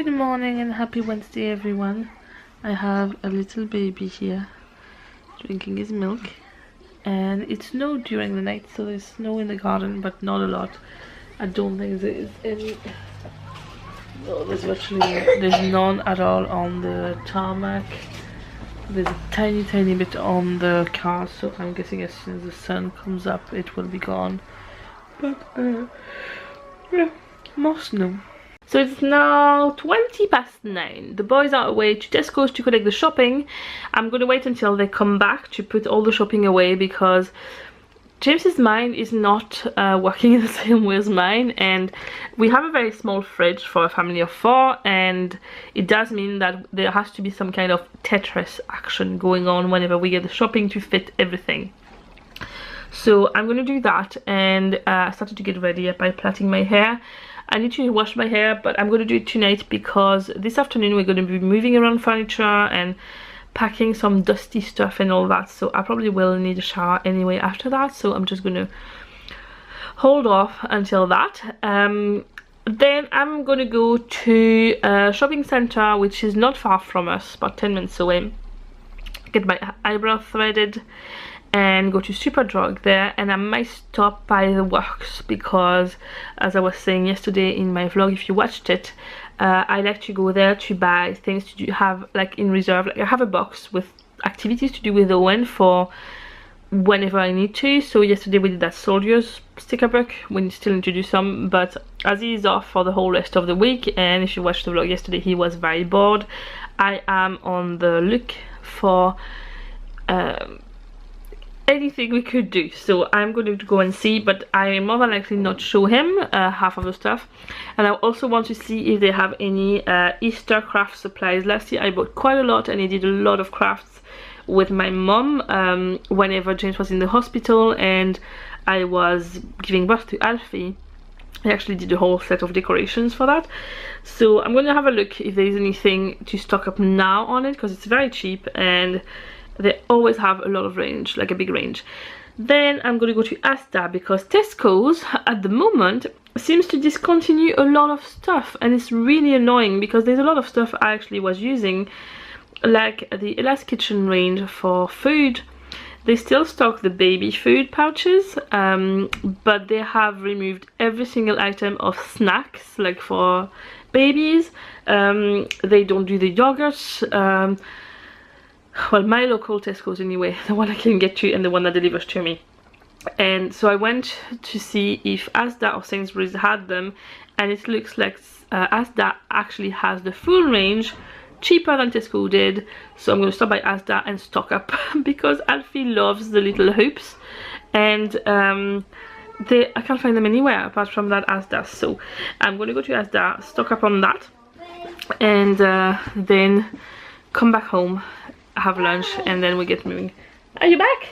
Good morning and happy Wednesday, everyone. I have a little baby here drinking his milk, and it snowed during the night, so there's snow in the garden, but not a lot. I don't think there's any. No, there's none at all on the tarmac. There's a tiny bit on the car, so I'm guessing as soon as the sun comes up it will be gone. But yeah, more snow. So it's now 9:20. The boys are away to Tesco's to collect the shopping. I'm gonna wait until they come back to put all the shopping away, because James's mind is not working in the same way as mine, and we have a very small fridge for a family of 4, and it does mean that there has to be some kind of Tetris action going on whenever we get the shopping to fit everything. So I'm gonna do that, and I started to get ready by plaiting my hair. I need to wash my hair, but I'm going to do it tonight because this afternoon we're going to be moving around furniture and packing some dusty stuff and all that, so I probably will need a shower anyway after that, so I'm just going to hold off until that. Then I'm going to go to a shopping centre which is not far from us, about 10 minutes away, get my eyebrow threaded and go to Superdrug there, and I might stop by the Works because, as I was saying yesterday in my vlog, if you watched it, I like to go there to buy things to have like in reserve. Like I have a box with activities to do with Eoghan for whenever I need to. So yesterday we did that soldiers sticker book. We still need to do some, but as he is off for the whole rest of the week, and if you watched the vlog yesterday he was very bored, I am on the look for anything we could do, so I'm going to go and see, but I more than likely not show him half of the stuff. And I also want to see if they have any Easter craft supplies. Last year I bought quite a lot, and I did a lot of crafts with my mom whenever James was in the hospital and I was giving birth to Alfie. I actually did a whole set of decorations for that, so I'm going to have a look if there's anything to stock up now on it, because it's very cheap and they always have a lot of range, like a big range. Then I'm going to go to Asda because Tesco's at the moment seems to discontinue a lot of stuff, and it's really annoying because there's a lot of stuff I actually was using, like the Ella's Kitchen range for food. They still stock the baby food pouches, but they have removed every single item of snacks, like for babies. They don't do the yogurts. Well, my local Tesco's anyway, the one I can get to and the one that delivers to me. And so I went to see if Asda or Sainsbury's had them, and it looks like Asda actually has the full range, cheaper than Tesco did. So I'm going to stop by Asda and stock up because Alfie loves the little hoops, and I can't find them anywhere apart from that Asda. So I'm going to go to Asda, stock up on that, and then come back home, have lunch, and then we get moving. Are you back?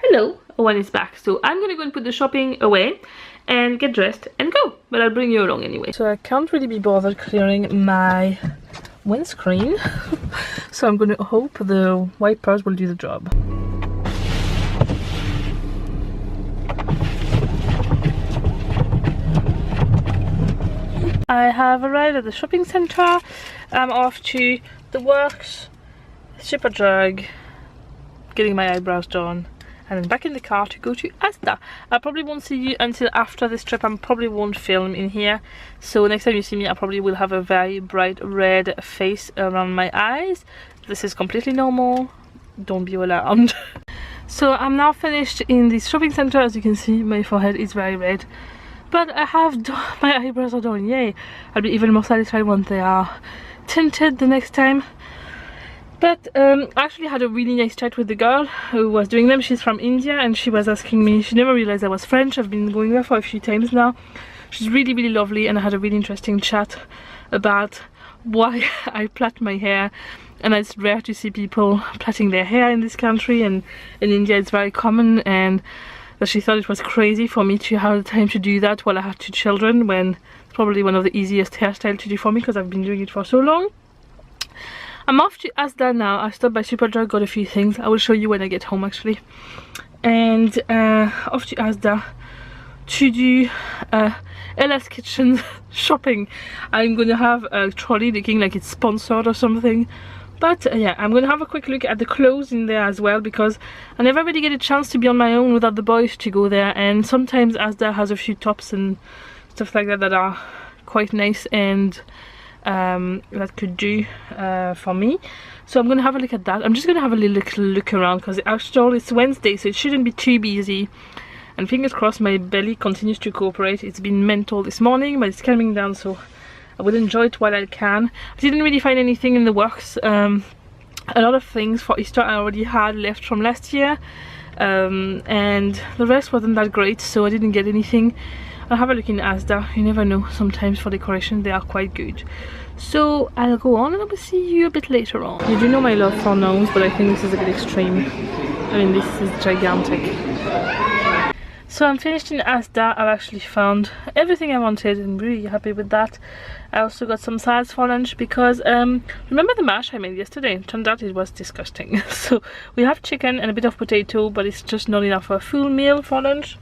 Hello. Owen is back, so I'm gonna go and put the shopping away and get dressed and go, but I'll bring you along anyway. So I can't really be bothered clearing my windscreen so I'm gonna hope the wipers will do the job. I have arrived at the shopping centre. I'm off to the Works, Superdrug, getting my eyebrows done, and then back in the car to go to Asda. I probably won't see you until after this trip. I probably won't film in here, so next time you see me I probably will have a very bright red face around my eyes. This is completely normal, don't be alarmed. So I'm now finished in the shopping centre. As you can see, my forehead is very red, but I have done, my eyebrows are done, yay. I'll be even more satisfied when they are tinted the next time. But I actually had a really nice chat with the girl who was doing them. She's from India, and she was asking me, she never realized I was French. I've been going there for a few times now. She's really lovely, and I had a really interesting chat about why I plait my hair. And it's rare to see people plaiting their hair in this country, and in India it's very common, and that she thought it was crazy for me to have the time to do that while I had 2 children, when it's probably one of the easiest hairstyles to do for me because I've been doing it for so long. I'm off to Asda now. I stopped by Superdrug, got a few things. I will show you when I get home actually. And off to Asda to do Ella's Kitchen shopping. I'm gonna have a trolley looking like it's sponsored or something. But yeah, I'm gonna have a quick look at the clothes in there as well, because I never really get a chance to be on my own without the boys to go there, and sometimes Asda has a few tops and stuff like that that are quite nice and that could do for me. So I'm gonna have a look at that. I'm just gonna have a little look around because after all it's Wednesday, so it shouldn't be too busy. And fingers crossed my belly continues to cooperate. It's been mental this morning, but it's calming down, so I will enjoy it while I can. I didn't really find anything in the works. A lot of things for Easter I already had left from last year, and the rest wasn't that great, so I didn't get anything. I'll have a look in Asda. You never know, sometimes for decoration they are quite good. So I'll go on and I will see you a bit later on. You do know my love for gnomes, but I think this is a bit extreme. I mean, this is gigantic. So I'm finished in Asda. I've actually found everything I wanted and really happy with that. I also got some salads for lunch because remember the mash I made yesterday? It turned out it was disgusting. So we have chicken and a bit of potato, but it's just not enough for a full meal for lunch.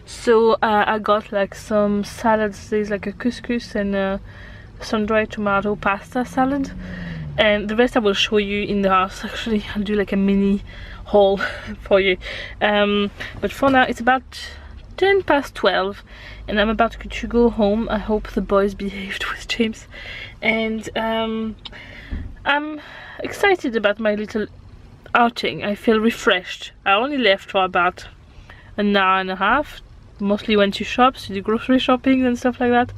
So I got like some salads. There's like a couscous and a sun-dried tomato pasta salad, and the rest I will show you in the house. Actually, I'll do like a mini haul for you, but for now it's about 12:10 and I'm about to go home. I hope the boys behaved with James, and I'm excited about my little outing. I feel refreshed. I only left for about an hour and a half, mostly went to shops to do grocery shopping and stuff like that,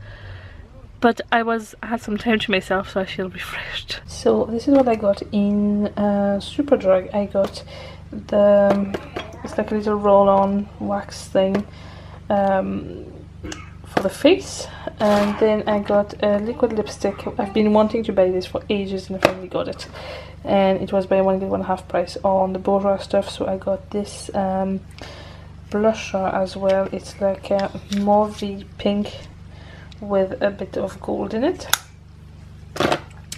but I had some time to myself, so I feel refreshed. So this is what I got in Superdrug. I got it's like a little roll-on wax thing for the face, and then I got a liquid lipstick. I've been wanting to buy this for ages and I finally got it, and it was buy one get one half price on the bourgeois stuff. So I got this blusher as well. It's like a mauvey pink with a bit of gold in it.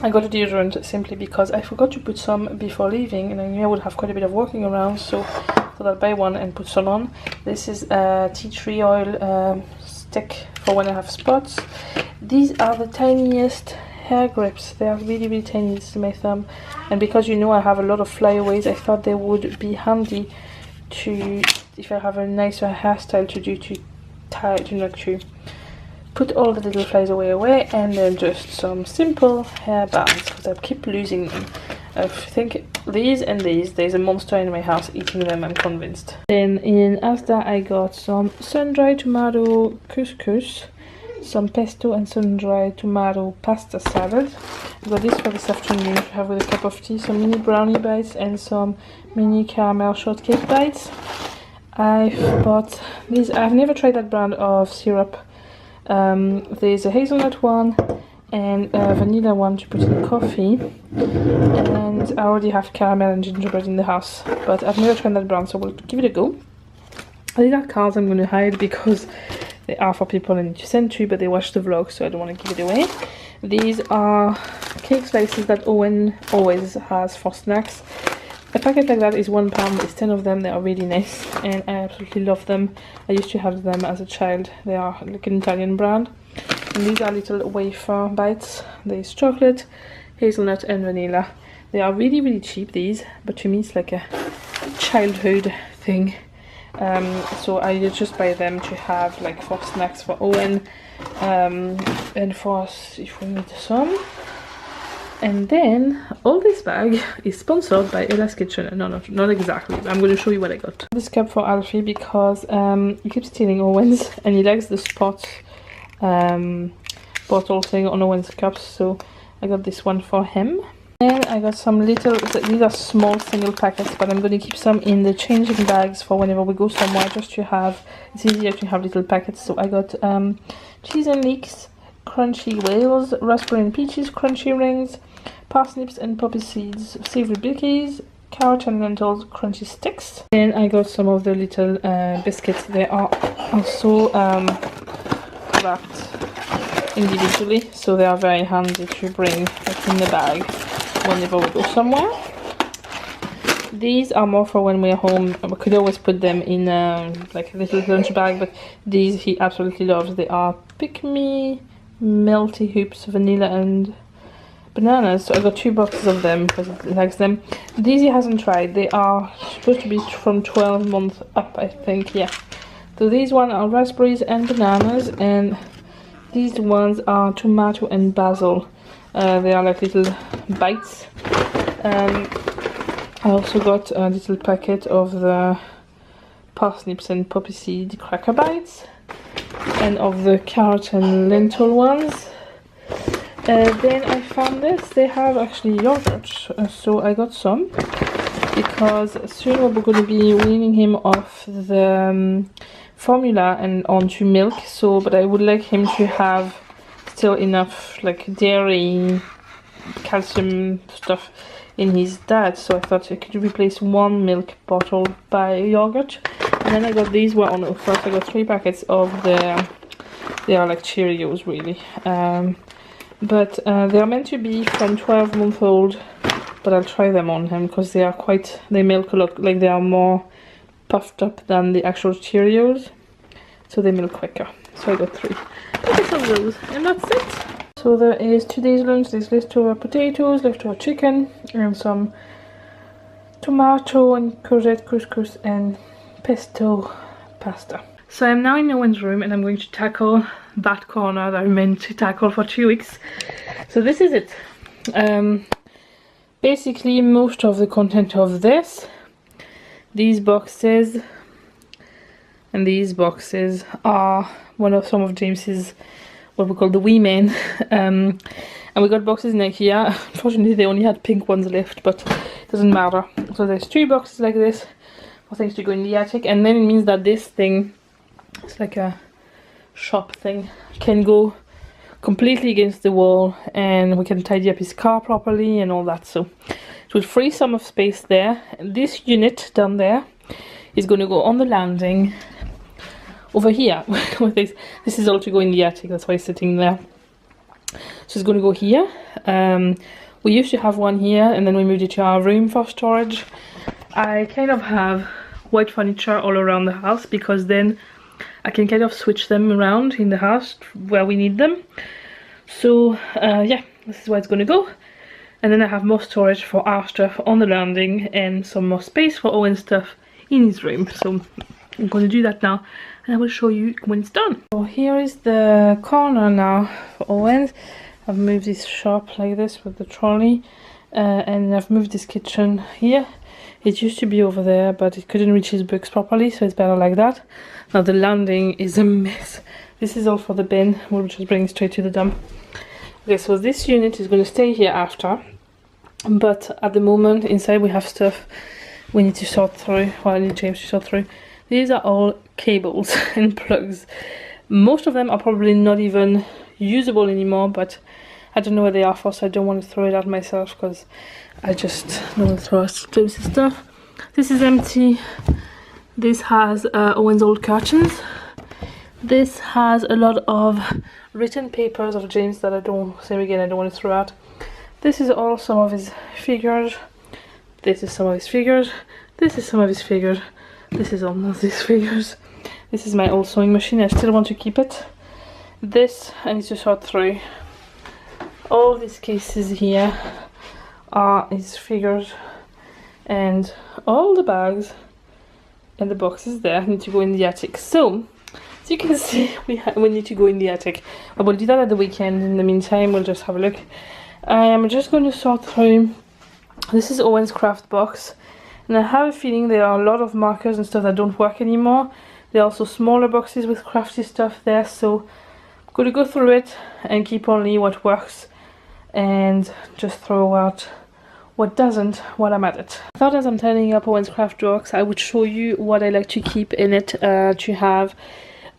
I got a deodorant simply because I forgot to put some before leaving, and I knew I would have quite a bit of walking around, so I thought I'd buy one and put some on. This is a tea tree oil stick for when I have spots. These are the tiniest hair grips. They are really, really tiny. This is my thumb, and because you know I have a lot of flyaways, I thought they would be handy to, if I have a nicer hairstyle to do, to tie, to put all the little flies away, and then just some simple hair bands because I keep losing them. I think these and these, there's a monster in my house eating them, I'm convinced. Then in Asda I got some sun-dried tomato couscous, some pesto and sun-dried tomato pasta salad. I got this for this afternoon to have with a cup of tea, some mini brownie bites and some mini caramel shortcake bites. I've bought these. I've never tried that brand of syrup. There's a hazelnut one and a vanilla one to put in coffee, and I already have caramel and gingerbread in the house, but I've never tried that brand, so we'll give it a go. These are cards I'm going to hide because they are for people I need to send to, but they watch the vlog, so I don't want to give it away. These are cake slices that Eoghan always has for snacks. A packet like that is £1. There's 10 of them. They are really nice and I absolutely love them. I used to have them as a child. They are like an Italian brand. And these are little wafer bites. There's chocolate, hazelnut and vanilla. They are really, really cheap, these, but to me it's like a childhood thing. So I just buy them to have like for snacks for Eoghan, and for us if we need some. And then all this bag is sponsored by Ella's Kitchen. No, not exactly, but I'm going to show you what I got. This cup for Alfie because he keeps stealing Eoghan's and he likes the spot bottle thing on Eoghan's cups, so I got this one for him. And I got some little, these are small single packets, but I'm going to keep some in the changing bags for whenever we go somewhere, just to have, it's easier to have little packets. So I got cheese and leeks, crunchy whales, raspberry and peaches, crunchy rings, parsnips and poppy seeds, savory bickies, carrot and lentils, crunchy sticks. Then I got some of the little biscuits. They are also wrapped individually, so they are very handy to bring like in the bag whenever we go somewhere. These are more for when we're home. We could always put them in like a little lunch bag, but these he absolutely loves. They are Pick Me Melty Hoops, vanilla and bananas. So I got 2 boxes of them because he likes them. These he hasn't tried. They are supposed to be from 12 months up, I think. Yeah. So these ones are raspberries and bananas, and these ones are tomato and basil. They are like little bites. I also got a little packet of the parsnips and poppy seed cracker bites, and of the carrot and lentil ones. Then I found this. They have actually yogurt, so I got some because soon we're going to be weaning him off the formula and onto milk. So, but I would like him to have still enough like dairy, calcium stuff in his diet, so I thought I could replace 1 milk bottle by yogurt. And then I got these one. First I got 3 packets of they are like Cheerios really, but they are meant to be from 12 months old, but I'll try them on him because they milk a lot, like they are more puffed up than the actual Cheerios, so they milk quicker. So I got 3 packets of those, and that's it. So there is today's lunch. There's leftover potatoes, leftover chicken, and some tomato and courgette couscous and pesto pasta. So I'm now in Eoghan's room and I'm going to tackle that corner that I meant to tackle for 2 weeks. So this is it. Basically most of the content of these boxes and these boxes are some of James's what we call the wee men, and we got boxes in IKEA. Unfortunately they only had pink ones left, but it doesn't matter. So there's 2 boxes like this for things to go in the attic, and then it means that this thing, it's like a shop thing, can go completely against the wall and we can tidy up his car properly and all that. So it will free some of space there. And this unit down there is going to go on the landing over here. This is all to go in the attic, that's why it's sitting there. So it's going to go here. We used to have one here and then we moved it to our room for storage. I kind of have white furniture all around the house because then I can kind of switch them around in the house where we need them. So yeah, this is where it's going to go. And then I have more storage for our stuff on the landing and some more space for Eoghan's stuff in his room. So I'm going to do that now, and I will show you when it's done. So here is the corner now for Eoghan's. I've moved this shop like this with the trolley, and I've moved this kitchen here. It used to be over there, but it couldn't reach his books properly, so it's better like that. Now the landing is a mess. This is all for the bin, we'll just bring it straight to the dump. Okay, so this unit is going to stay here after, but at the moment inside we have stuff we need to sort through, well I need James to sort through. These are all cables and plugs. Most of them are probably not even usable anymore, but I don't know where they are for, so I don't want to throw it out myself because I just don't want to throw out James's stuff. This is empty. This has Eoghan's old curtains. This has a lot of written papers of James that I don't want to throw out. This is all some of his figures. This is some of his figures. This is some of his figures. This is all of his figures. This is my old sewing machine. I still want to keep it. This I need to sort through. All these cases here are his figures, and all the bags and the boxes there need to go in the attic. So as you can see, we need to go in the attic. I will do that at the weekend. In the meantime, we'll just have a look. I am just going to sort through. This is Eoghan's craft box, and I have a feeling there are a lot of markers and stuff that don't work anymore. There are also smaller boxes with crafty stuff there, so I'm going to go through it and keep only what works and just throw out what doesn't while I'm at it. I thought as I'm tidying up Eoghan's craft box, I would show you what I like to keep in it to have.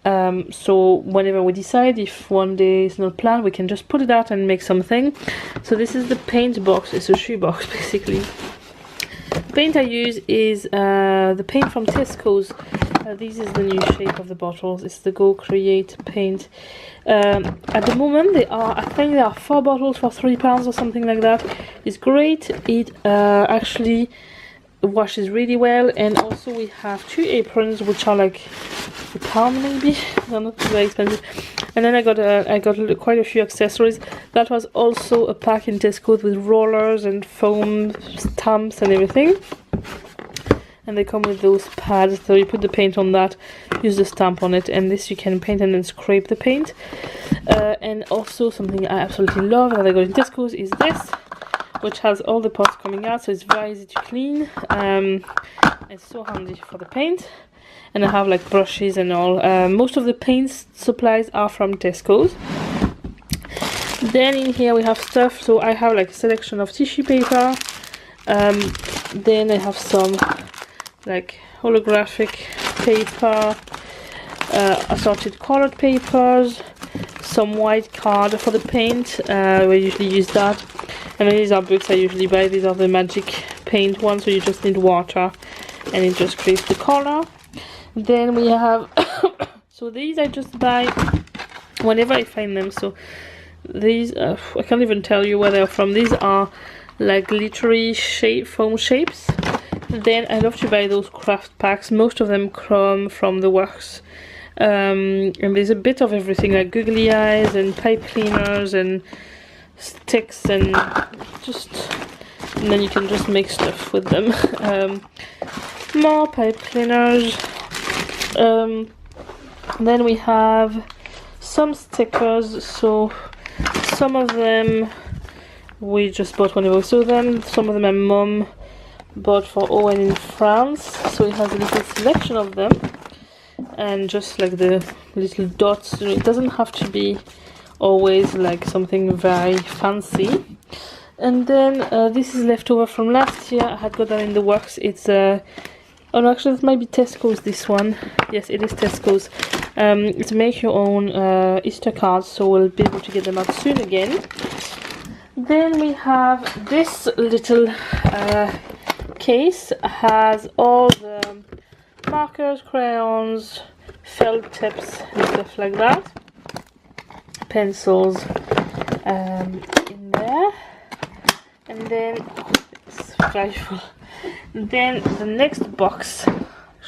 So whenever we decide, if one day is not planned, we can just put it out and make something. So this is the paint box. It's a shoe box basically. The paint I use is the paint from Tesco's. This is the new shape of the bottles. It's the Go Create paint. At the moment I think there are 4 bottles for £3 or something like that. It's great. It actually washes really well. And also we have 2 aprons which are like £1 maybe. They're not very expensive. And then I got quite a few accessories. That was also a pack in Tesco with rollers and foam stamps and everything. And they come with those pads, so you put the paint on that, use the stamp on it, and this you can paint and then scrape the paint. And also something I absolutely love that I got in Tesco's is this, which has all the parts coming out, so it's very easy to clean. It's so handy for the paint. And I have like brushes and all. Most of the paint supplies are from Tesco's. Then in here we have stuff, so I have like a selection of tissue paper. Then I have some like holographic paper, assorted colored papers, some white card for the paint. We usually use that. And these are books I usually buy. These are the magic paint ones, so you just need water and it just creates the color. Then we have so these I just buy whenever I find them. So these I can't even tell you where they're from. These are like glittery foam shapes. Then I love to buy those craft packs. Most of them come from the works, and there's a bit of everything like googly eyes and pipe cleaners and sticks and then you can just make stuff with them. More pipe cleaners. Then we have some stickers. So some of them we just bought whenever we saw them. Some of them my mum bought for Eoghan in France, so it has a little selection of them, and just like the little dots. It doesn't have to be always like something very fancy. And then this is leftover from last year. I had got that in the works. It's oh no, actually it might be Tesco's, this one. Yes, it is Tesco's. It's make your own Easter cards, so we'll be able to get them out soon again. Then we have this little case. Has all the markers, crayons, felt tips and stuff like that. Pencils in there. And then it's very full. Then the next box,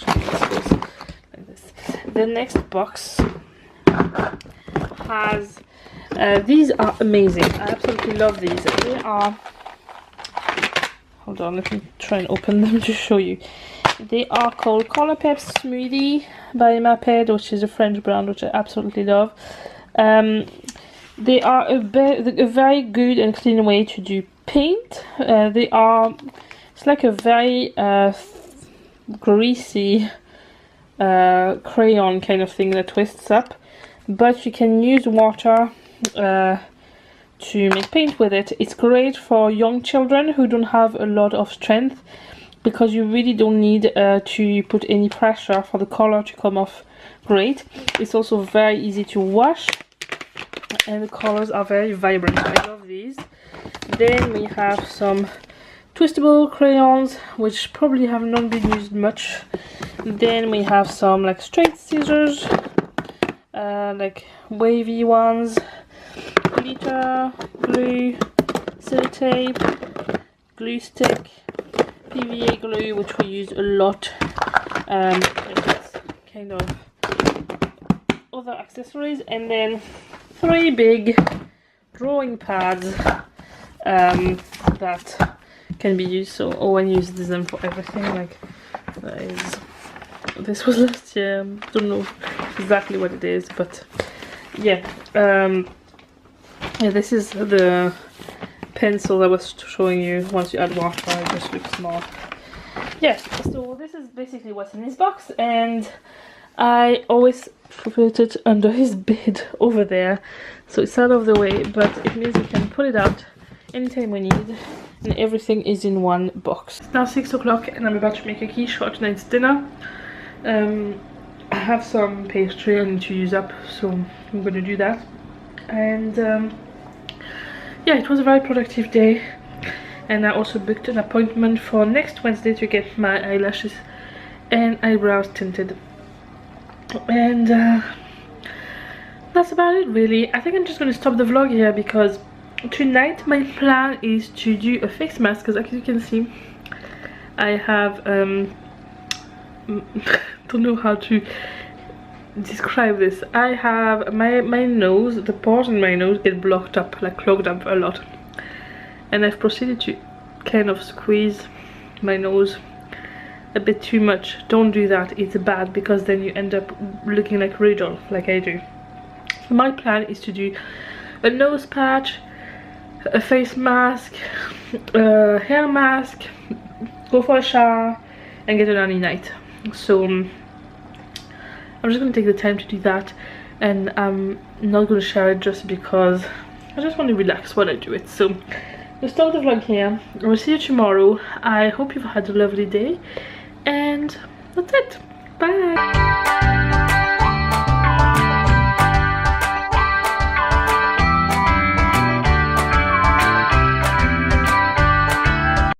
like this. The next box has these are amazing. I absolutely love these. They are, hold on, let me try and open them to show you. They are called Color Peps Smoothie by Poupette, which is a French brand which I absolutely love. They are a very good and clean way to do paint. It's like a very greasy crayon kind of thing that twists up, but you can use water to make paint with it. It's great for young children who don't have a lot of strength, because you really don't need to put any pressure for the color to come off great. It's also very easy to wash, and the colors are very vibrant. I love these. Then we have some twistable crayons, which probably have not been used much. Then we have some like straight scissors, like wavy ones, glitter, glue, sellotape, glue stick, PVA glue, which we use a lot, kind of other accessories, and then 3 big drawing pads that can be used. So Eoghan uses them for everything. Like this was last year. Don't know exactly what it is, but yeah. Yeah, this is the pencil I was showing you. Once you add water, it just looks small. Yes, so this is basically what's in this box, and I always put it under his bed over there, so it's out of the way, but it means we can pull it out anytime we need, and everything is in one box. It's now 6 o'clock and I'm about to make a quiche for tonight's dinner. I have some pastry I need to use up, so I'm going to do that. And yeah, it was a very productive day, and I also booked an appointment for next Wednesday to get my eyelashes and eyebrows tinted. And that's about it really. I think I'm just going to stop the vlog here, because tonight my plan is to do a face mask, because as you can see I have don't know how to describe this. I have my nose, the pores in my nose get blocked up, like clogged up a lot, and I've proceeded to kind of squeeze my nose a bit too much. Don't do that, it's bad, because then you end up looking like Rudolph, like I do. So my plan is to do a nose patch, a face mask, a hair mask, go for a shower, and get a nanny night. So I'm just gonna take the time to do that, and I'm not gonna shower just because I just want to relax while I do it. So we'll start the vlog here. I will see you tomorrow. I hope you've had a lovely day, and that's it. Bye.